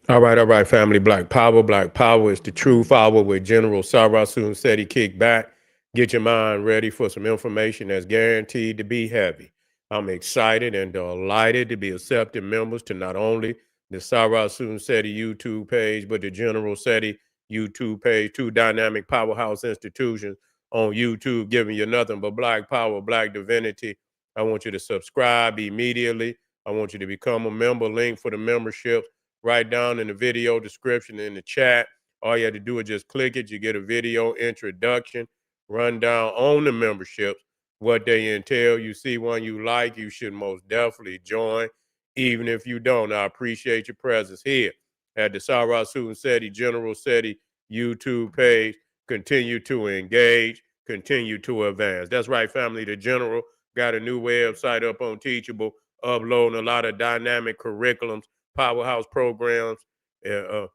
All right, family. Black Power. Black Power is the true power with General Sarasun said he kicked back. Get your mind ready for some information that's guaranteed to be heavy. I'm excited and delighted to be accepting members to not only the Sarasun Seti YouTube page, but the General Seti YouTube page, two dynamic powerhouse institutions on YouTube, giving you nothing but Black Power, Black Divinity. I want you to subscribe immediately. I want you to become a member. Link for the membership right down in the video description in the chat. All you have to do is just click it. You get a video introduction, rundown on the memberships, what they entail. You see one you like, you should most definitely join. Even if you don't, I appreciate your presence here at the Sarasun Seti General Seti YouTube page. Continue to engage, continue to advance. That's right, family. The General got a new website up on Teachable, uploading a lot of dynamic curriculums, powerhouse programs, uh,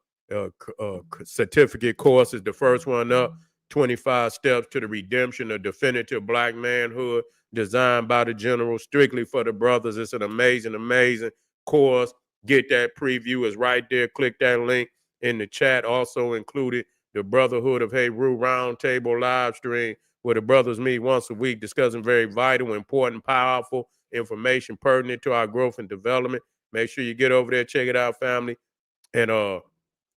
certificate courses. The first one up, 25 Steps to the Redemption of Definitive Black Manhood, designed by the General, strictly for the brothers. It's an amazing, amazing course. Get that preview. Is right there. Click that link in the chat. Also included the Brotherhood of Heru Roundtable live stream, where the brothers meet once a week discussing very vital, important, powerful information pertinent to our growth and development. Make sure you get over there, check it out, family, and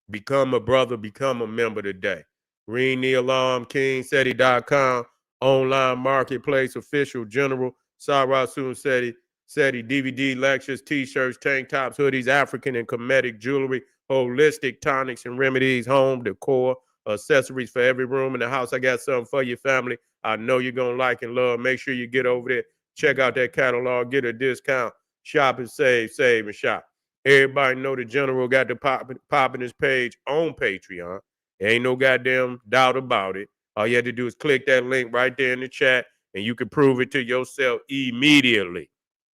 become a brother, become a member today. Ring the alarm, KingSeti.com, online marketplace, official General Sarasun Seti, DVD lectures, t-shirts, tank tops, hoodies, African and Kemetic jewelry, holistic tonics and remedies, home decor, accessories for every room in the house. I got something for your family. I know you're going to like and love. Make sure you get over there, check out that catalog, get a discount, shop and save and shop. Everybody know the General got the popping his page on Patreon. There ain't no goddamn doubt about it. All you have to do is click that link right there in the chat, and you can prove it to yourself immediately.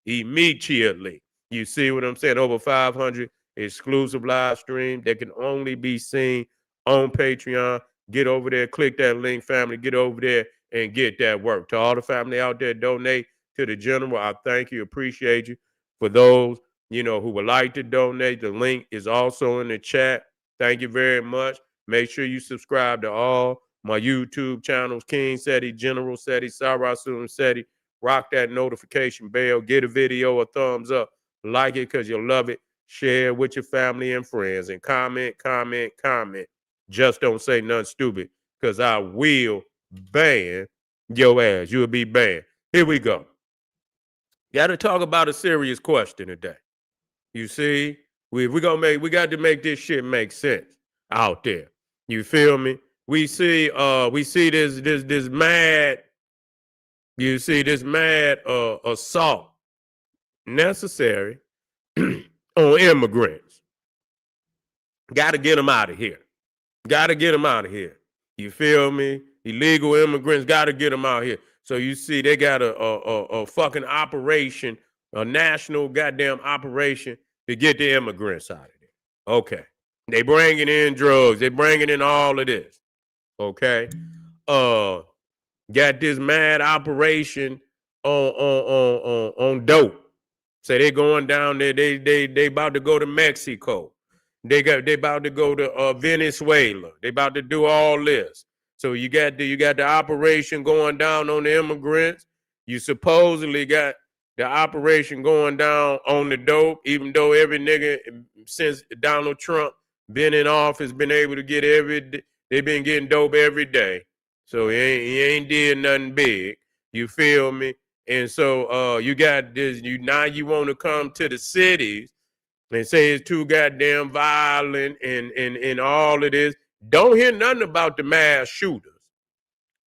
Immediately. You see what I'm saying? Over 500 exclusive live streams that can only be seen on Patreon. Get over there, click that link, family. Get over there and get that work. To all the family out there, donate to the General. I thank you, appreciate you. For those who would like to donate, the link is also in the chat. Thank you very much. Make sure you subscribe to all my YouTube channels, King Seti, General Seti, Sarasun Seti. Rock that notification bell. Get a video a thumbs up. Like it because you'll love it. Share with your family and friends. And comment, comment, comment. Just don't say nothing stupid because I will ban your ass. You'll be banned. Here we go. Got to talk about a serious question today. You see, we got to make this shit make sense out there. You feel me? We see this mad, you see this mad assault necessary on immigrants. Got to get them out of here. Got to get them out of here. You feel me? Illegal immigrants, got to get them out here. So you see, they got a fucking operation, a national goddamn operation to get the immigrants out of there. Okay. They bringing in drugs. They bringing in all of this. Okay. Got this mad operation on dope. So they going down there. They about to go to Mexico. They about to go to Venezuela. They about to do all this. So you got the operation going down on the immigrants. You supposedly got the operation going down on the dope, even though every nigga since Donald Trump been in office been able to get they been getting dope every day. So he ain't did nothing big. You feel me? And so you got this. You want to come to the cities and say it's too goddamn violent and all of this. Don't hear nothing about the mass shooters.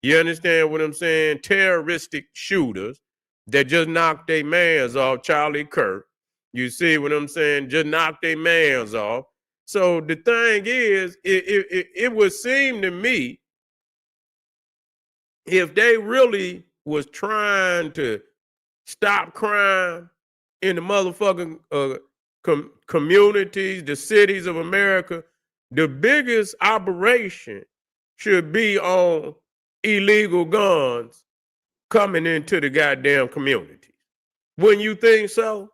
You understand what I'm saying? Terroristic shooters that just knocked their mans off, Charlie Kirk. You see what I'm saying? Just knocked their mans off. So the thing is, it would seem to me, if they really was trying to stop crime in the motherfucking communities, the cities of America, the biggest operation should be on illegal guns coming into the goddamn communities. When you think so,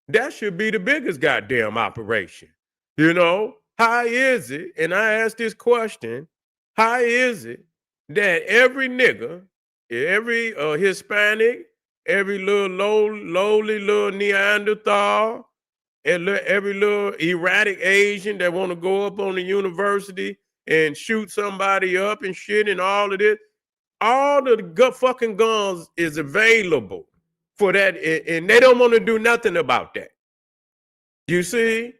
that should be the biggest goddamn operation. You know, how is it, and I asked this question, how is it that every nigga, every Hispanic, every little lowly little Neanderthal, and every little erratic Asian that want to go up on the university and shoot somebody up and shit and all of this, all the fucking guns is available for that, and they don't want to do nothing about that. You see?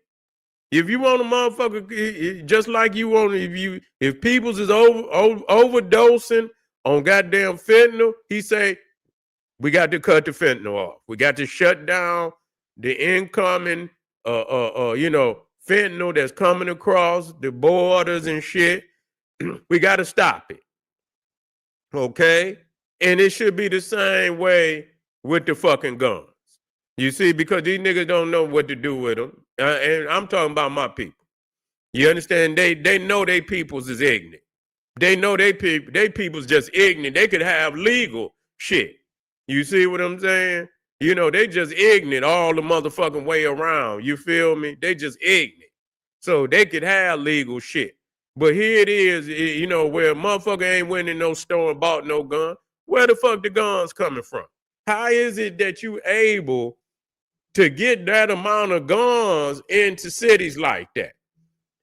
If you want a motherfucker, just like you want, if peoples is overdosing on goddamn fentanyl, he say, we got to cut the fentanyl off. We got to shut down the incoming, fentanyl that's coming across the borders and shit. We got to stop it. Okay? And it should be the same way with the fucking guns. You see, because these niggas don't know what to do with them. And I'm talking about my people. You understand? They know they peoples is ignorant. They know they people's just ignorant. They could have legal shit. You see what I'm saying? You know, they just ignorant all the motherfucking way around. You feel me? They just ignorant. So they could have legal shit. But here it is, where a motherfucker ain't went in no store and bought no gun. Where the fuck the guns coming from? How is it that you able to get that amount of guns into cities like that?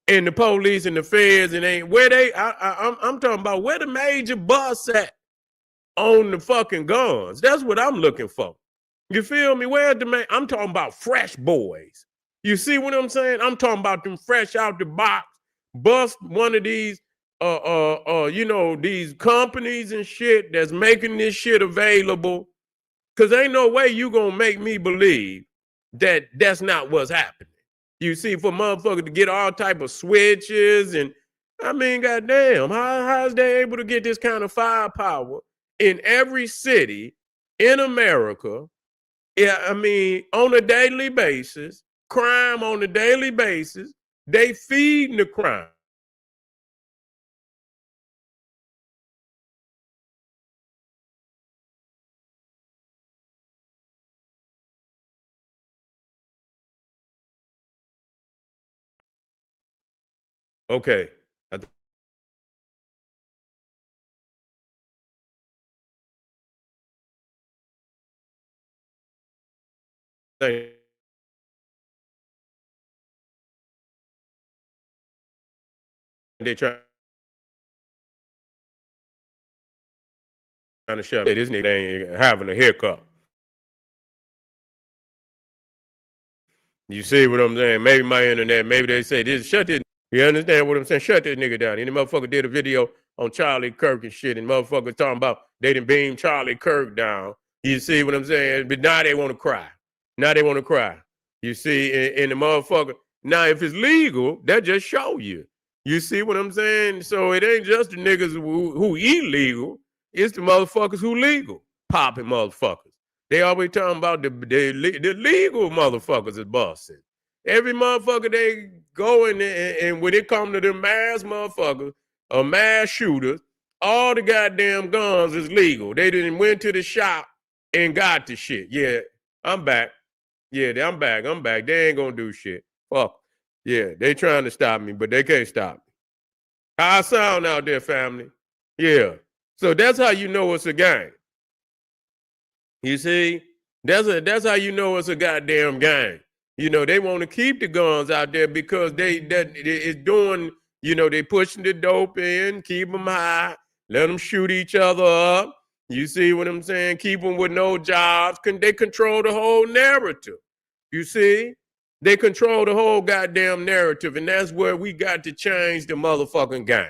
And the police and the feds and I'm talking about where the major bus at on the fucking guns. That's what I'm looking for. You feel me? I'm talking about fresh boys. You see what I'm saying? I'm talking about them fresh out the box, bust one of these, these companies and shit that's making this shit available. Cause ain't no way you gonna make me believe that that's not what's happening. You see, for motherfuckers to get all type of switches and, I mean, goddamn, how is they able to get this kind of firepower in every city in America? Yeah, I mean, on a daily basis, crime on a daily basis, they feeding the crime. Okay. They trying to shut this nigga ain't having a hiccup. You see what I'm saying? Maybe my internet, maybe they say this, shut this. You understand what I'm saying? Shut this nigga down. And the motherfucker did a video on Charlie Kirk and shit, and motherfucker talking about they done beam Charlie Kirk down. You see what I'm saying? But now they want to cry. Now they want to cry. You see, and the motherfucker, now if it's legal, that just show you. You see what I'm saying? So it ain't just the niggas who illegal. It's the motherfuckers who legal. Popping motherfuckers. They always talking about the legal motherfuckers is busting. Every motherfucker they go in and when it come to the mass motherfuckers or mass shooters, all the goddamn guns is legal. They didn't went to the shop and got the shit. Yeah, I'm back. Yeah, I'm back. They ain't gonna do shit. Fuck. Yeah, they trying to stop me, but they can't stop me. How I sound out there, family? Yeah. So that's how you know it's a gang. You see? That's how you know it's a goddamn gang. You know, they want to keep the guns out there because it's doing, they pushing the dope in, keep them high, let them shoot each other up. You see what I'm saying? Keep them with no jobs. They control the whole narrative. You see? They control the whole goddamn narrative, and that's where we got to change the motherfucking game.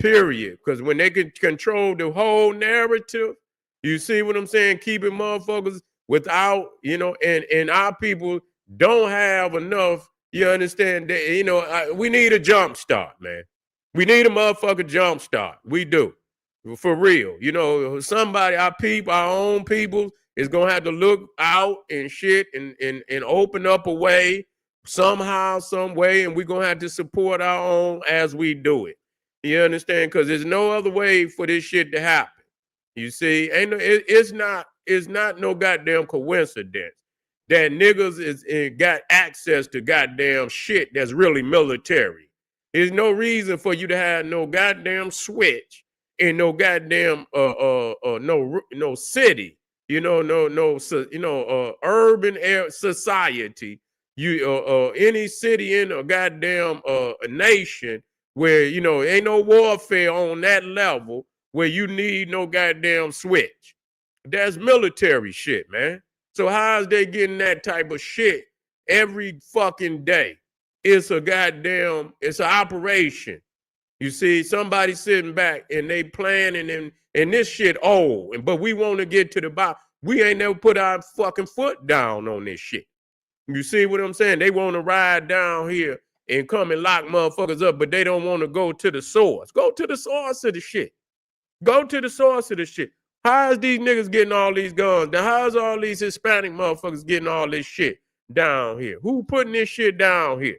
Period. Because when they can control the whole narrative, you see what I'm saying? Keeping motherfuckers without, and our people don't have enough. You understand that, we need a jump start, man. We need a motherfucking jump start. We do. For real. Somebody, our own people is going to have to look out and shit and open up a way somehow, some way, and we're going to have to support our own as we do it. You understand? Because there's no other way for this shit to happen. You see, it's not no goddamn coincidence that niggas got access to goddamn shit that's really military. There's no reason for you to have no goddamn switch and no goddamn no city, urban air society. Any city in a goddamn a nation where ain't no warfare on that level where you need no goddamn switch. That's military shit, man. So how is they getting that type of shit every fucking day? It's it's an operation. You see, somebody sitting back and they planning and this shit old. But we want to get to the bottom. We ain't never put our fucking foot down on this shit. You see what I'm saying? They want to ride down here and come and lock motherfuckers up, but they don't want to go to the source. Go to the source of the shit. Go to the source of the shit. How is these niggas getting all these guns? Now, how is all these Hispanic motherfuckers getting all this shit down here? Who putting this shit down here?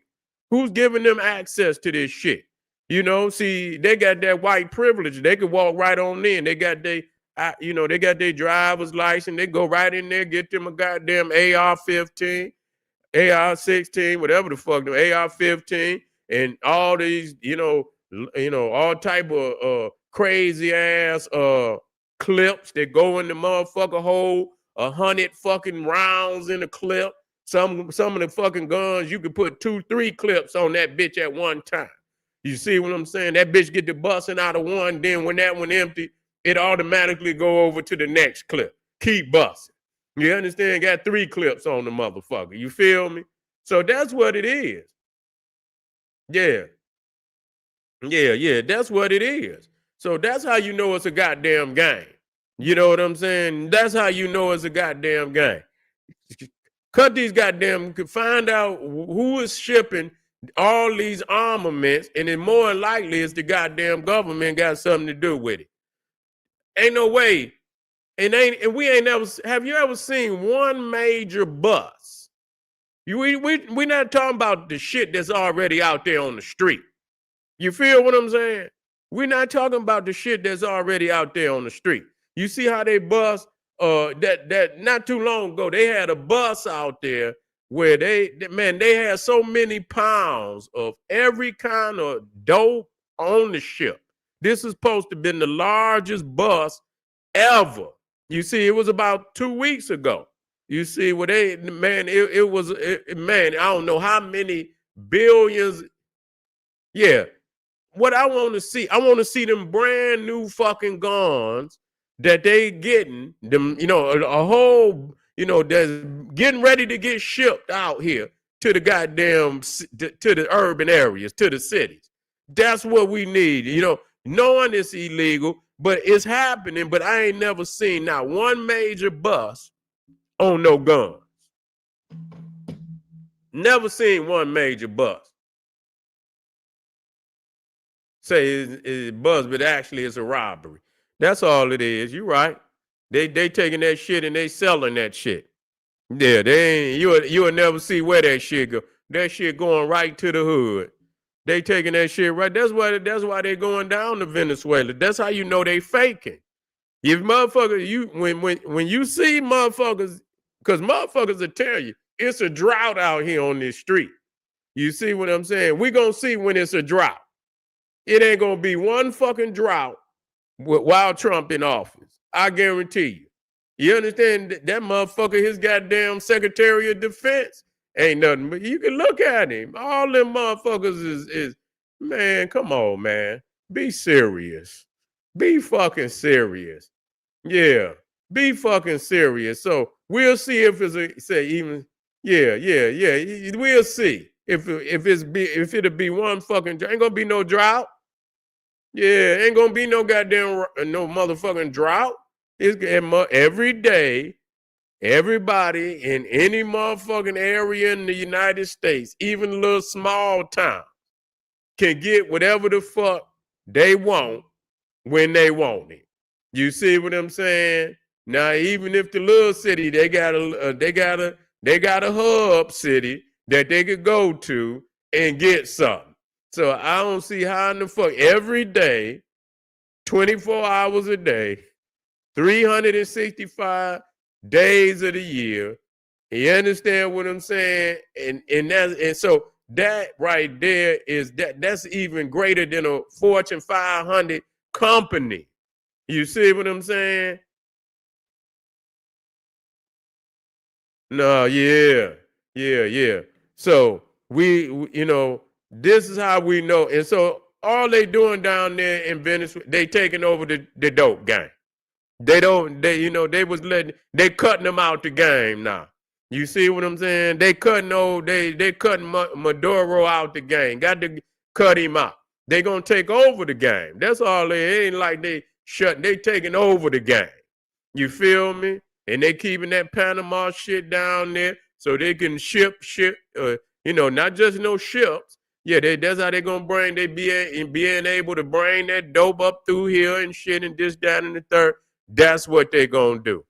Who's giving them access to this shit? See, they got that white privilege. They could walk right on in. They got they got their driver's license. They go right in there, get them a goddamn AR-15, AR-16, whatever the fuck, AR-15, and all these, all type of crazy ass clips that go in the motherfucker hole, 100 fucking rounds in a clip. Some of the fucking guns, you can put 2-3 clips on that bitch at one time. You see what I'm saying? That bitch get the busting out of one, then when that one empty, it automatically go over to the next clip. Keep busting. You understand? Got 3 clips on the motherfucker. You feel me? So that's what it is. Yeah. Yeah, that's what it is. So that's how you know it's a goddamn game. You know what I'm saying? That's how you know it's a goddamn game. Cut these goddamn, find out who is shipping all these armaments, and then more likely it's the goddamn government got something to do with it. Ain't no way. And we ain't never, have you ever seen one major bus? We not talking about the shit that's already out there on the street. You feel what I'm saying? We're not talking about the shit that's already out there on the street. You see how they bus that not too long ago, they had a bus out there where they had so many pounds of every kind of dope on the ship. This is supposed to have been the largest bus ever. You see, it was about 2 weeks ago. You see, I don't know how many billions. Yeah. What I want to see them brand new fucking guns that they getting, them, a whole, that's getting ready to get shipped out here to the goddamn, to the urban areas, to the cities. That's what we need. Knowing it's illegal, but it's happening, but I ain't never seen not one major bus on no guns. Never seen one major bus say it's buzz, but actually it's a robbery. That's all it is. You right. They taking that shit and they selling that shit. Yeah, they ain't, you'll never see where that shit go. That shit going right to the hood. They taking that shit right. That's why they going down to Venezuela. That's how you know they faking. If motherfuckers, when you see motherfuckers, because motherfuckers will tell you it's a drought out here on this street. You see what I'm saying? We're gonna see when it's a drought. It ain't gonna be one fucking drought while Trump in office. I guarantee you. You understand that motherfucker, his goddamn Secretary of Defense ain't nothing, but you can look at him. All them motherfuckers is man, come on, man. Be serious. Be fucking serious. Yeah. Be fucking serious. So we'll see if it's we'll see. If it'll be one fucking, ain't gonna be no drought. Yeah, ain't gonna be no goddamn no motherfucking drought. It's every day, everybody in any motherfucking area in the United States, even a little small town, can get whatever the fuck they want when they want it. You see what I'm saying? Now, even if the little city, they got a hub city that they could go to and get something. So I don't see how in the fuck every day, 24 hours a day, 365 days of the year. You understand what I'm saying? And so that right there is that's even greater than a Fortune 500 company. You see what I'm saying? No, yeah. So you know, this is how we know. And so all they doing down there in Venezuela, they taking over the dope game. They was they cutting them out the game now. You see what I'm saying? They cutting Maduro out the game. Got to cut him out. They gonna take over the game. That's all. It ain't like they taking over the game. You feel me? And they keeping that Panama shit down there so they can ship, not just no ships. Yeah, that's how they gonna bring being able to bring that dope up through here and shit and this, that, and the third. That's what they gonna do.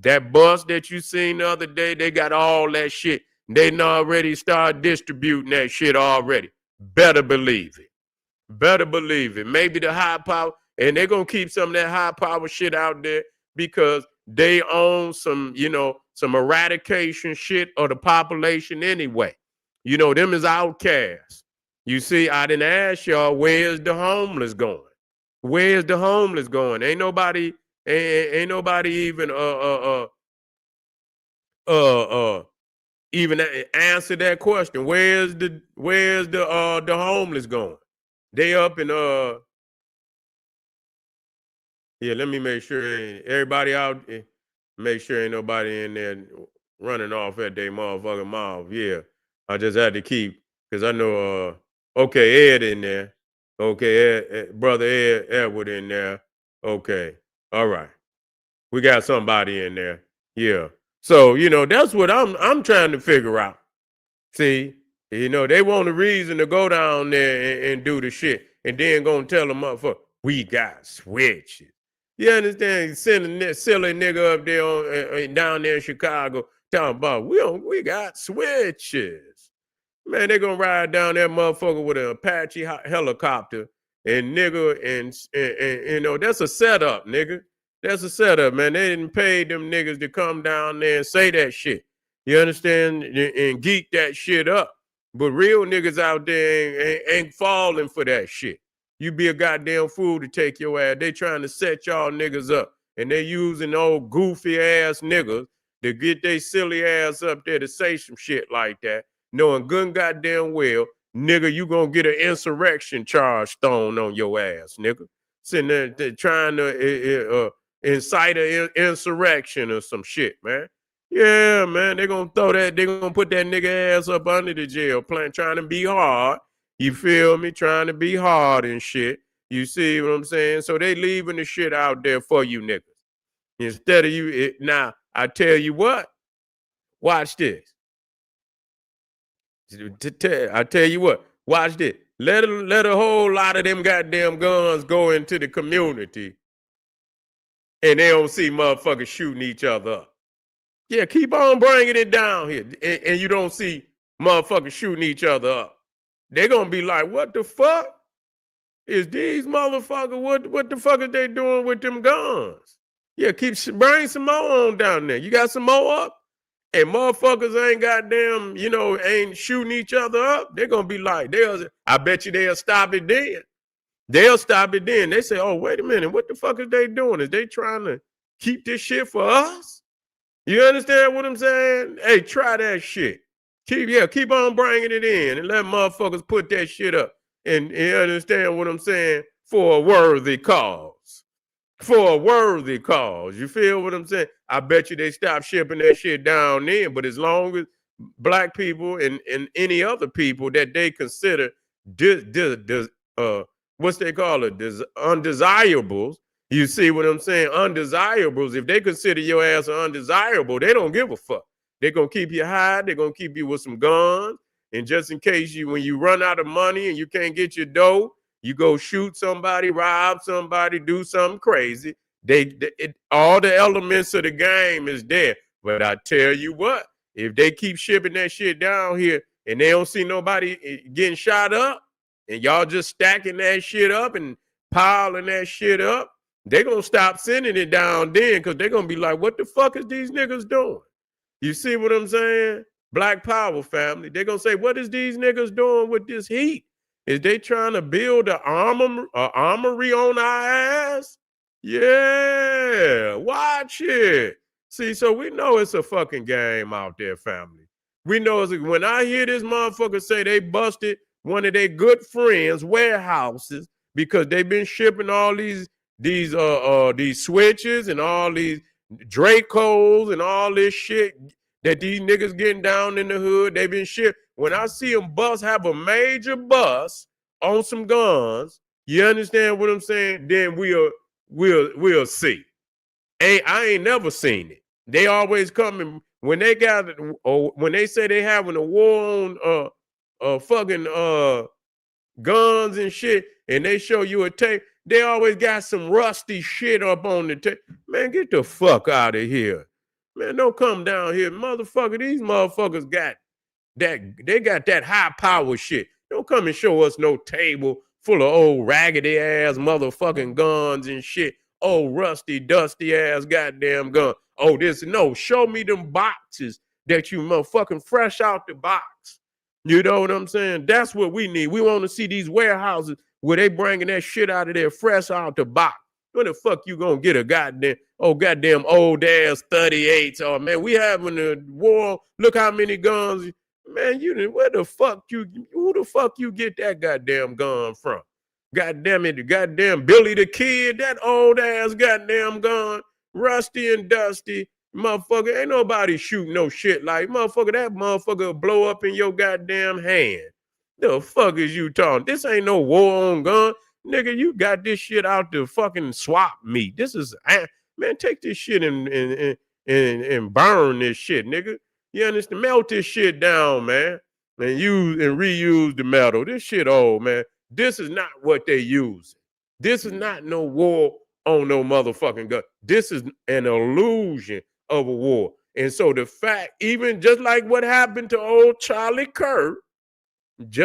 That bus that you seen the other day, they got all that shit. They already started distributing that shit already. Better believe it. Better believe it. Maybe the high power, and they're gonna keep some of that high power shit out there because they own some eradication shit of the population anyway. Them is outcasts. You see, I didn't ask y'all, where's the homeless going? Where's the homeless going? Ain't nobody even even answer that question. Where's the homeless going? They up in yeah, let me make sure everybody out, make sure ain't nobody in there running off at their motherfucking mouth. Yeah, I just had to keep, because I know, okay, Ed in there. Okay, brother Edward in there. Okay, all right. We got somebody in there. Yeah. So, that's what I'm trying to figure out. See, they want a reason to go down there and do the shit. And then gonna tell them motherfucker, we got switches. You understand? Sending that silly nigga up there down there in Chicago talking about we got switches. Man, they gonna ride down that motherfucker with an Apache helicopter and nigga and that's a setup, nigga. That's a setup, man. They didn't pay them niggas to come down there and say that shit. You understand? And geek that shit up. But real niggas out there ain't falling for that shit. You be a goddamn fool to take your ass. They trying to set y'all niggas up. And they using old goofy ass niggas to get their silly ass up there to say some shit like that. Knowing good and goddamn well, nigga, you gonna get an insurrection charge thrown on your ass, nigga. Sitting there trying to incite an insurrection or some shit, man. Yeah, man, they're gonna put that nigga ass up under the jail, trying to be hard. You feel me? Trying to be hard and shit. You see what I'm saying? So they leaving the shit out there for you niggas. Instead of you, now, I tell you what, watch this. I tell you what, watch this. Let a whole lot of them goddamn guns go into the community and they don't see motherfuckers shooting each other up. Yeah, keep on bringing it down here, and you don't see motherfuckers shooting each other up. They're gonna be like, "What the fuck is these motherfuckers? What the fuck are they doing with them guns?" Yeah, bring some more on down there. You got some more up, and motherfuckers ain't goddamn, ain't shooting each other up. They're gonna be like, I bet you they'll stop it then. They'll stop it then. They say, "Oh, wait a minute, what the fuck is they doing? Is they trying to keep this shit for us?" You understand what I'm saying? Hey, try that shit. Keep on bringing it in and let motherfuckers put that shit up. And you understand what I'm saying? For a worthy cause. For a worthy cause. You feel what I'm saying? I bet you they stop shipping that shit down there. But as long as black people and any other people that they consider what's they call it? Undesirables. You see what I'm saying? Undesirables. If they consider your ass undesirable, they don't give a fuck. They're going to keep you high. They're going to keep you with some guns. And just in case when you run out of money and you can't get your dough, you go shoot somebody, rob somebody, do something crazy. All the elements of the game is there. But I tell you what, if they keep shipping that shit down here and they don't see nobody getting shot up and y'all just stacking that shit up and piling that shit up, they're going to stop sending it down then because they're going to be like, what the fuck is these niggas doing? You see what I'm saying? Black Power, family. They're going to say, what is these niggas doing with this heat? Is they trying to build an armory on our ass? Yeah, watch it. See, so we know it's a fucking game out there, family. We know when I hear this motherfucker say they busted one of their good friends' warehouses because they've been shipping all these switches and all these Dracos and all this shit that these niggas getting down in the hood. They've been shipped. When I see them have a major bust on some guns, you understand what I'm saying? Then we'll see. I ain't never seen it. They always coming when they got or when they say they having a war on fucking guns and shit, and they show you a tape. They always got some rusty shit up on the tape. Man, get the fuck out of here. Man, don't come down here. Motherfucker, these motherfuckers got that, they got that high power shit. Don't come and show us no table full of old raggedy ass motherfucking guns and shit. Old rusty, dusty ass goddamn gun. Oh, show me them boxes that you motherfucking fresh out the box. You know what I'm saying? That's what we need. We want to see these warehouses where they bringing that shit out of there fresh out the box. When the fuck you gonna get a goddamn old ass 38s? Oh man, we having a war. Look how many guns. Man, who the fuck you get that goddamn gun from? Goddamn it, goddamn Billy the Kid, that old ass goddamn gun, rusty and dusty. Motherfucker, ain't nobody shooting no shit like motherfucker. That motherfucker will blow up in your goddamn hand. The fuck is you talking? This ain't no war on gun. Nigga, you got this shit out the fucking swap meet. This is, man, take this shit and burn this shit, nigga. You understand? Melt this shit down, man, and use and reuse the metal. This shit old, man. This is not what they use. This is not no war on no motherfucking gun. This is an illusion of a war. And so the fact, even just like what happened to old Charlie Kirk, because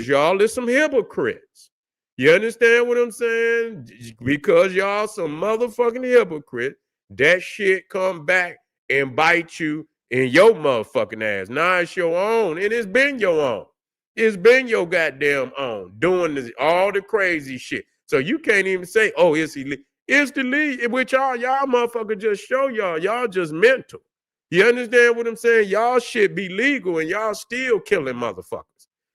y'all is some hypocrites. You understand what I'm saying? Because y'all some motherfucking hypocrites, that shit come back and bite you in your motherfucking ass. Now it's your own, and it's been your own. It's been your goddamn own, doing all the crazy shit. So you can't even say, oh, it's illegal. It's the league, which y'all motherfucker just show y'all just mental. You understand what I'm saying? Y'all should be legal and y'all still killing motherfuckers.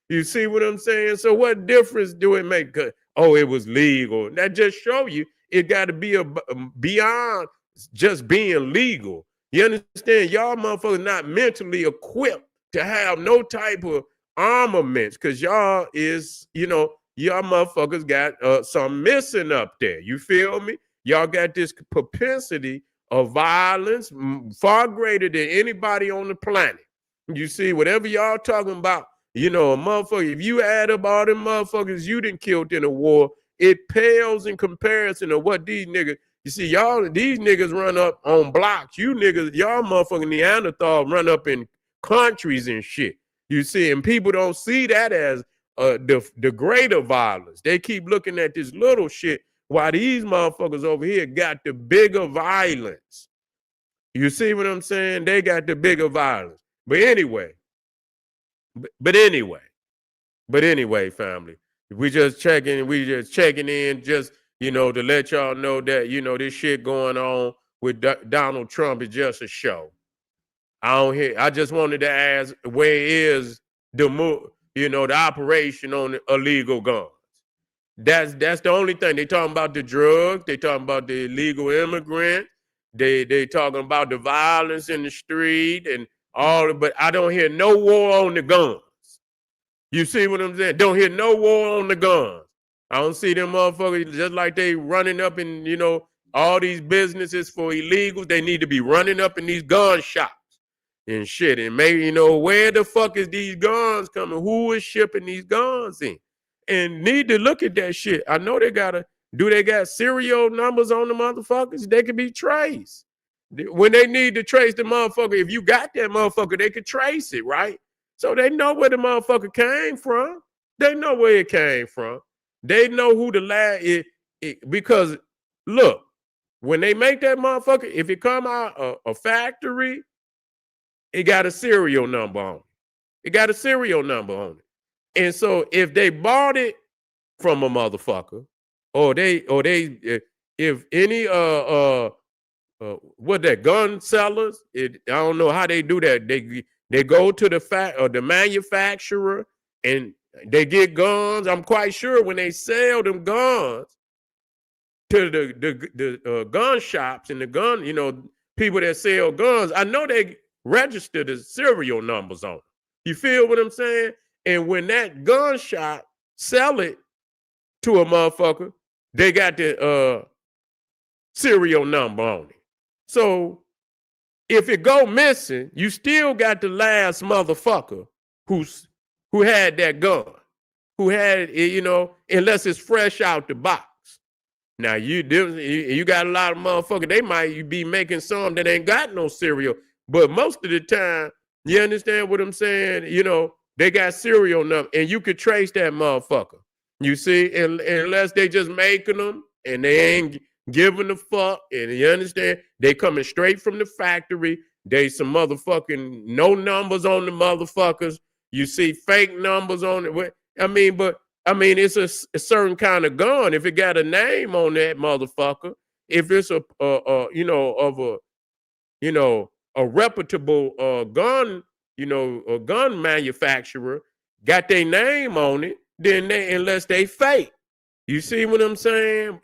You see what I'm saying? So what difference do it make? Oh, it was legal. That just show you it got to be beyond just being legal. You understand? Y'all motherfuckers not mentally equipped to have no type of armaments because y'all is, y'all motherfuckers got some missing up there. You feel me? Y'all got this propensity of violence far greater than anybody on the planet. You see, whatever y'all talking about, a motherfucker, if you add up all them motherfuckers you done killed in a war, it pales in comparison to what these niggas, you see, these niggas run up on blocks. You niggas, y'all motherfucking Neanderthal run up in countries and shit. You see, and people don't see that as the greater violence. They keep looking at this little shit while these motherfuckers over here got the bigger violence. You see what I'm saying? They got the bigger violence. But anyway, family, we just checking in just, to let y'all know that, this shit going on with Donald Trump is just a show. I just wanted to ask, where is the operation on the illegal guns? That's the only thing. They talking about the drugs. They talking about the illegal immigrant. They talking about the violence in the street and all. But I don't hear no war on the guns. You see what I'm saying? Don't hear no war on the guns. I don't see them motherfuckers just like they running up in all these businesses for illegals. They need to be running up in these gun shops and shit. And maybe where the fuck is these guns coming? Who is shipping these guns in? And need to look at that shit. I know they got serial numbers on the motherfuckers? They could be traced. When they need to trace the motherfucker, if you got that motherfucker, they could trace it, right? So they know where the motherfucker came from. They know where it came from. They know who the last is. Because look, when they make that motherfucker, if it come out a factory It got a serial number on it. It got a serial number on it. And so if they bought it from a motherfucker, or if any what that gun sellers, I don't know how they do that. They go to the manufacturer and they get guns. I'm quite sure when they sell them guns to the gun shops and the gun, people that sell guns, I know they register the serial numbers on them. You feel what I'm saying? And when that gun shop sell it to a motherfucker, they got the serial number on it. So if it go missing, you still got the last motherfucker who had that gun, who had it, unless it's fresh out the box. Now you got a lot of motherfuckers, they might be making some that ain't got no serial, but most of the time, you understand what I'm saying? They got serial number, and you could trace that motherfucker. You see, and unless they just making them and they ain't giving a fuck, and you understand, they coming straight from the factory. They some motherfucking no numbers on the motherfuckers. You see fake numbers on it. It's a certain kind of gun. If it got a name on that motherfucker, if it's a reputable gun, a gun manufacturer got their name on it, then unless they fake. You see what I'm saying?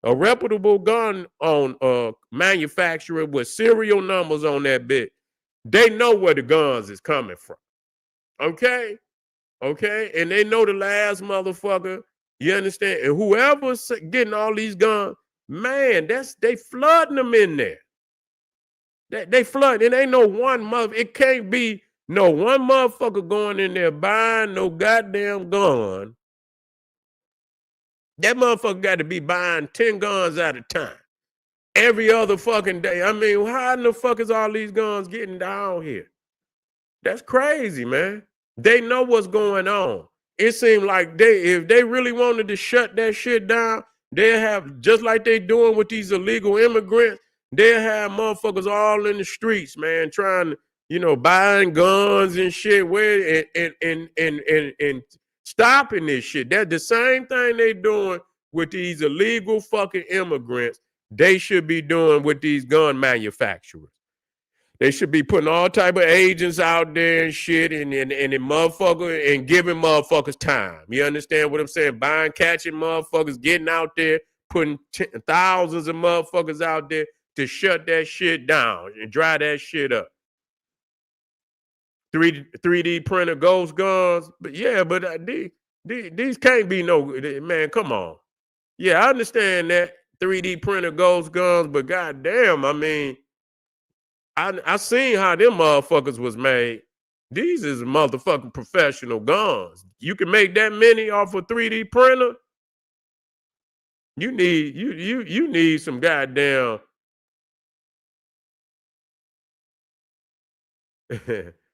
A reputable gun on manufacturer with serial numbers on that bit, they know where the guns is coming from. Okay? And they know the last motherfucker, you understand? And whoever's getting all these guns, man, they flooding them in there. They flood. It ain't no one it can't be no one motherfucker going in there buying no goddamn gun. That motherfucker got to be buying 10 guns at a time. Every other fucking day. How in the fuck is all these guns getting down here? That's crazy, man. They know what's going on. It seemed like if they really wanted to shut that shit down, they'll have, just like they doing with these illegal immigrants, they'll have motherfuckers all in the streets, man, trying to, buying guns and shit, and stopping this shit. That's the same thing they doing with these illegal fucking immigrants. They should be doing with these gun manufacturers. They should be putting all type of agents out there and shit, and motherfucker, and giving motherfuckers time. You understand what I'm saying? Buying, catching motherfuckers, getting out there, putting thousands of motherfuckers out there to shut that shit down and dry that shit up. 3D printer ghost guns, but these can't be no, man. Come on, yeah, I understand that 3D printer ghost guns, but goddamn, I seen how them motherfuckers was made. These is motherfucking professional guns. You can make that many off a 3D printer. You need some goddamn.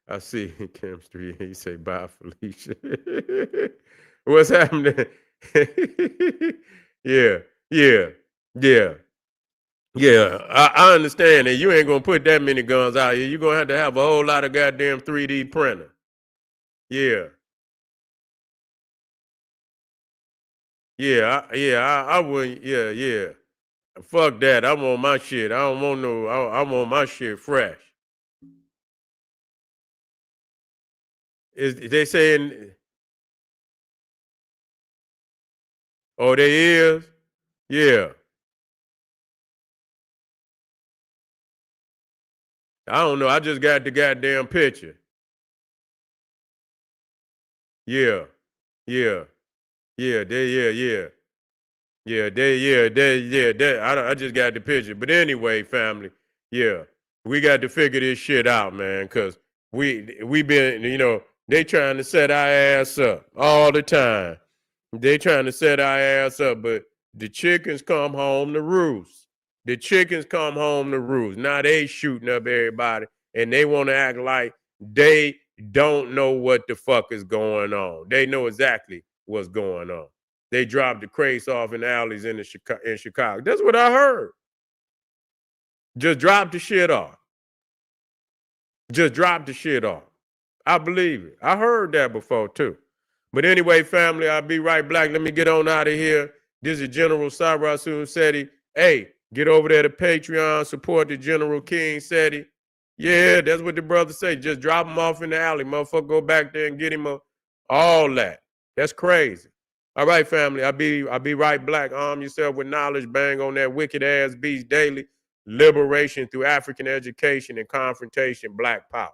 I see chemistry. He say bye, Felicia. What's happening? Yeah. I understand that you ain't gonna put that many guns out here. You're gonna have to have a whole lot of goddamn 3D printer. Yeah. I wouldn't. Yeah. Fuck that. I want my shit. I don't want no. I want my shit fresh. Is they saying? Oh, they is. Yeah. I don't know. I just got the goddamn picture. Yeah. Yeah. Yeah. I just got the picture. But anyway, family. Yeah. We got to figure this shit out, man. Cause we been, they trying to set our ass up all the time. They trying to set our ass up, but the chickens come home to roost. The chickens come home to roost. Now they shooting up everybody, and they want to act like they don't know what the fuck is going on. They know exactly what's going on. They dropped the crates off in alleys in Chicago. That's what I heard. Just drop the shit off. Just drop the shit off. I believe it. I heard that before too. But anyway, family, I'll be right back. Let me get on out of here. This is General Cyrus Seti. Hey, get over there to Patreon, support the General King Seti. Yeah, that's what the brother say. Just drop him off in the alley. Motherfucker, go back there and get him all that. That's crazy. All right, family. I'll be right back. Arm yourself with knowledge. Bang on that wicked ass beast daily. Liberation through African education and confrontation. Black power.